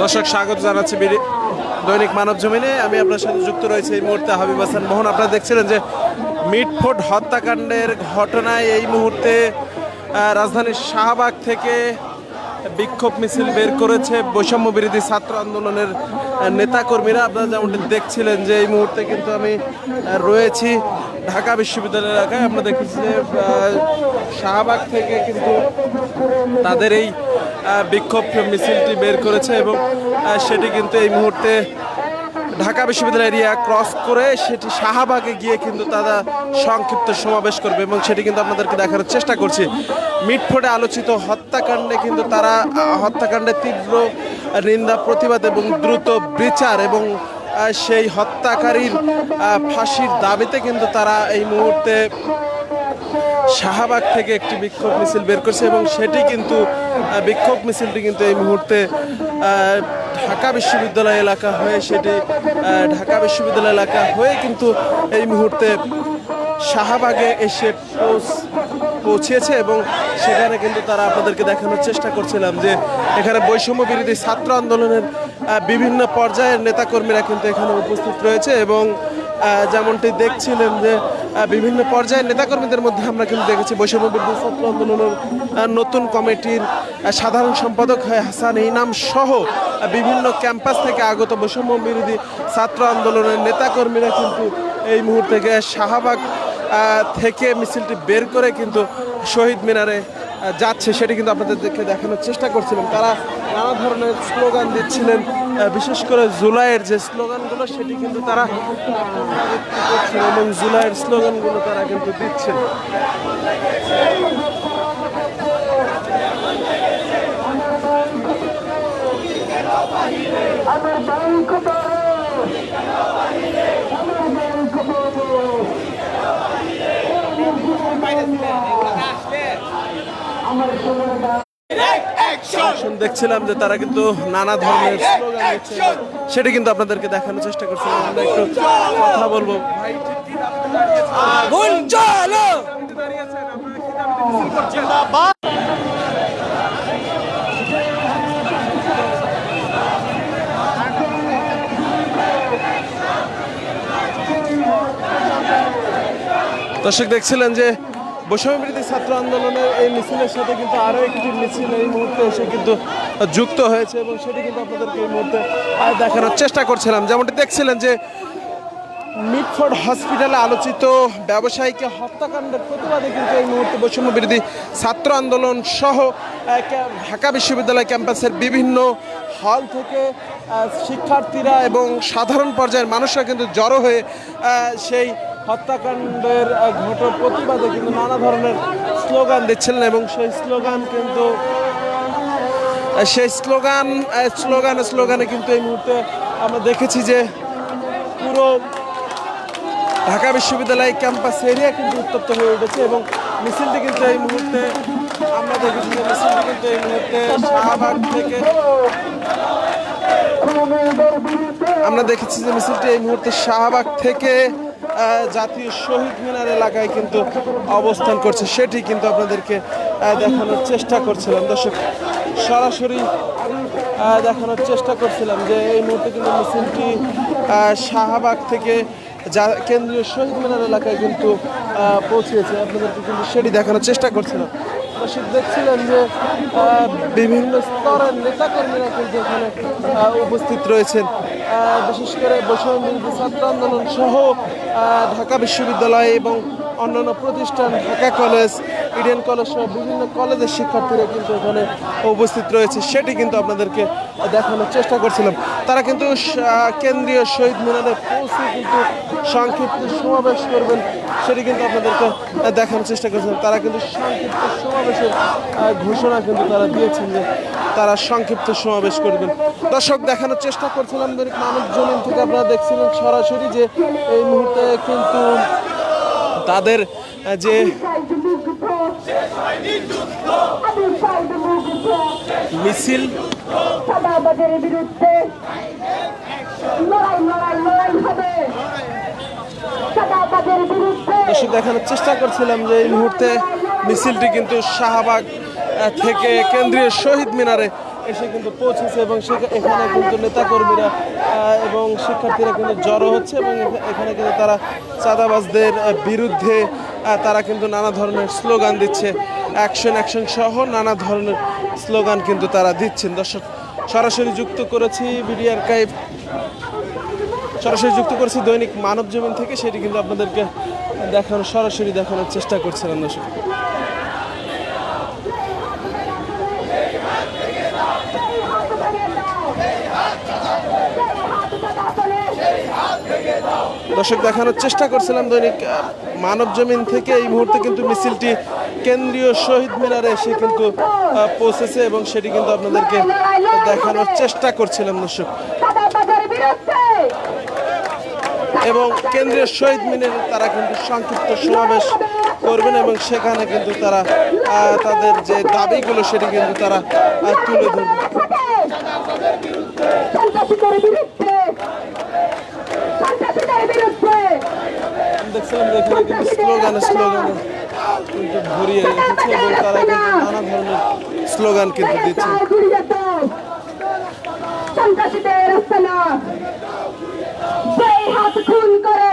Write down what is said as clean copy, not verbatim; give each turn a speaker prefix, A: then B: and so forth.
A: দর্শক স্বাগত জানাচ্ছি দৈনিক মানব জমিনে। আমি আপনার সাথে যুক্ত রয়েছে এই মুহূর্তে হাবিব হাসান মোহন। আপনারা দেখছিলেন যে মিটফোর্ড হত্যাকাণ্ডের ঘটনায় এই মুহূর্তে রাজধানীর শাহবাগ থেকে বিক্ষোভ মিছিল বের করেছে বৈষম্য বিরোধী ছাত্র আন্দোলনের নেতাকর্মীরা। আপনারা যেমনটি দেখছিলেন যে এই মুহূর্তে কিন্তু আমি রয়েছি ঢাকা বিশ্ববিদ্যালয় এলাকায়। আমরা দেখেছি যে শাহবাগ থেকে কিন্তু তাদের এই বিক্ষোভ মিছিলটি বের করেছে এবং সেটি কিন্তু এই মুহূর্তে ঢাকা বিশ্ববিদ্যালয় এরিয়া ক্রস করে সেটি শাহবাগে গিয়ে কিন্তু তারা সংক্ষিপ্ত সমাবেশ করবে এবং সেটি কিন্তু আপনাদেরকে দেখানোর চেষ্টা করছি। মিটফোর্ডে আলোচিত হত্যাকাণ্ডে কিন্তু তারা হত্যাকাণ্ডের তীব্র নিন্দা প্রতিবাদ এবং দ্রুত বিচার এবং সেই হত্যাকারীর ফাঁসির দাবিতে কিন্তু তারা এই মুহূর্তে শাহবাগ থেকে একটি বিক্ষোভ মিছিল বের করছে এবং সেটি কিন্তু বিক্ষোভ মিছিলটি কিন্তু এই মুহূর্তে ঢাকা বিশ্ববিদ্যালয় এলাকা হয়ে ঢাকা বিশ্ববিদ্যালয় এলাকা হয়ে কিন্তু এই মুহূর্তে শাহবাগে এসে পৌঁছেছে এবং সেখানে কিন্তু তারা আপনাদেরকে দেখানোর চেষ্টা করছিলাম যে এখানে বৈষম্য বিরোধী ছাত্র আন্দোলনের বিভিন্ন পর্যায়ের নেতাকর্মীরা কিন্তু এখানে উপস্থিত রয়েছে এবং যেমনটি দেখছিলেন যে বিভিন্ন পর্যায়ের নেতাকর্মীদের মধ্যে আমরা কিন্তু দেখেছি বৈষম্য বিরোধী ছাত্র আন্দোলনের নতুন কমিটির সাধারণ সম্পাদক হাসান ইনাম সহ বিভিন্ন ক্যাম্পাস থেকে আগত বৈষম্য বিরোধী ছাত্র আন্দোলনের নেতাকর্মীরা কিন্তু এই মুহূর্তে শাহবাগ থেকে মিছিলটি বের করে কিন্তু শহীদ মিনারে যাচ্ছে, সেটি কিন্তু আপনাদেরকে দেখানোর চেষ্টা করছিলাম। তারা নানা ধরনের স্লোগান দিচ্ছিলেন, বিশেষ করে জুলাইয়ের যে স্লোগানগুলো সেটি কিন্তু তারা করছেন এবং জুলাইয়ের স্লোগানগুলো তারা কিন্তু দিচ্ছেন। দেখছিলাম যে তারা কিন্তু নানা ধরনের স্লোগান দিচ্ছে, সেটি কিন্তু আপনাদেরকে দেখানোর চেষ্টা করছিলাম। আমরা একটু কথা বলবো। দর্শক দেখছিলেন যে বৈষম্য বিরোধী ছাত্র আন্দোলনের এই মিছিলের সাথে কিন্তু আরও একটি মিছিল এই মুহূর্তে এসে কিন্তু যুক্ত হয়েছে এবং সেটি কিন্তু আপনাদেরকে এই মুহূর্তে দেখানোর চেষ্টা করছিলাম। যেমনটি দেখছিলেন যে মিটফোর্ড হসপিটালে আলোচিত ব্যবসায়ীকে হত্যাকাণ্ডের প্রতিবাদে কিন্তু এই মুহূর্তে বৈষম্য বিরোধী ছাত্র আন্দোলন সহ ঢাকা বিশ্ববিদ্যালয় ক্যাম্পাসের বিভিন্ন হল থেকে শিক্ষার্থীরা এবং সাধারণ পর্যায়ের মানুষরা কিন্তু জড়ো হয়ে সেই হত্যাকাণ্ডের প্রতিবাদে কিন্তু নানা ধরনের স্লোগান দিচ্ছিলেন এবং সেই স্লোগানে কিন্তু এই মুহূর্তে আমরা দেখেছি যে পুরো ঢাকা বিশ্ববিদ্যালয় ক্যাম্পাস এরিয়া কিন্তু উত্তপ্ত হয়ে উঠেছে এবং মিছিলটি কিন্তু এই মুহূর্তে আমরা দেখেছি যে মিছিলটি কিন্তু এই মুহূর্তে শাহবাগ থেকে শাহবাগ থেকে জাতীয় শহীদ মিনার এলাকায় কিন্তু অবস্থান করছে, সেটি কিন্তু আপনাদেরকে দেখানোর চেষ্টা করছিলাম। দর্শক সরাসরি দেখানোর চেষ্টা করছিলাম যে এই মুহূর্তে কিন্তু মিছিলটি শাহবাগ থেকে কেন্দ্রীয় শহীদ মিনার এলাকায় কিন্তু পৌঁছেছে। আপনাদেরকে কিন্তু সেটি দেখানোর চেষ্টা করছিলাম। দর্শক দেখছিলেন যে বিভিন্ন স্তরের নেতাকর্মীরা কিন্তু এখানে উপস্থিত রয়েছেন, বিশেষ করে বৈষম্য বিরোধী ছাত্র আন্দোলন সহ ঢাকা বিশ্ববিদ্যালয় এবং অন্যান্য প্রতিষ্ঠান, ঢাকা কলেজ, ইডেন কলেজ সহ বিভিন্ন কলেজের শিক্ষার্থীরা কিন্তু এখানে উপস্থিত রয়েছে, সেটি কিন্তু আপনাদেরকে দেখানোর চেষ্টা করছিলাম। তারা কিন্তু কেন্দ্রীয় শহীদ মিনারে পৌঁছে কিন্তু সংক্ষিপ্ত সমাবেশ করবেন, সেটি কিন্তু আপনাদেরকে দেখানোর চেষ্টা করছিলাম। তারা কিন্তু সংক্ষিপ্ত সমাবেশের ঘোষণা কিন্তু তারা দিয়েছেন যে তারা সংক্ষিপ্ত সমাবেশ করবেন। দর্শক দেখানোর চেষ্টা করছিলাম দৈনিক মানব জমিন থেকে। আপনারা দেখছিলেন সরাসরি যে এই মুহূর্তে কিন্তু তাদের যে মিছিল দর্শক দেখানোর চেষ্টা করছিলাম যে এই মুহূর্তে মিছিলটি কিন্তু শাহবাগ থেকে কেন্দ্রীয় শহীদ মিনারে এসে কিন্তু পৌঁছেছে এবং এখানে কিন্তু নেতাকর্মীরা এবং শিক্ষার্থীরা কিন্তু জড়ো হচ্ছে এবং এখানে কিন্তু তারা চাঁদাবাজদের বিরুদ্ধে তারা কিন্তু নানা ধরনের স্লোগান দিচ্ছে, অ্যাকশন অ্যাকশন সহ নানা ধরনের স্লোগান কিন্তু তারা দিচ্ছেন। দর্শক সরাসরি যুক্ত করেছি ভিডিও আর্কাইভ, সরাসরি যুক্ত করেছি দৈনিক মানবজমিন থেকে, সেটি কিন্তু আপনাদেরকে সরাসরি দেখানোর চেষ্টা করছিলাম। দর্শক দর্শক দেখানোর চেষ্টা করছিলাম দৈনিক মানবজমিন থেকে। এই মুহূর্তে কিন্তু মিছিলটি কেন্দ্রীয় শহীদ মিনারে এসে কিন্তু পৌঁছেছে এবং সেটি কিন্তু আপনাদেরকে দেখানোর চেষ্টা করছিলাম। দর্শক এবং কেন্দ্রীয় শহীদ মিনারে তারা কিন্তু সংক্ষিপ্ত সমাবেশ করবেন এবং সেখানে কিন্তু তারা তাদের যে দাবিগুলো সেটি কিন্তু তারা তুলে ধরবেন। দেখছিলাম যে এখানে কিন্তু স্লোগানে কিন্তু ভরিয়ে রেখেছে এবং তারা কিন্তু নানা ধরনের স্লোগান কিন্তু দিচ্ছে।
B: সন্ত্রাসীদের হাত খুন করে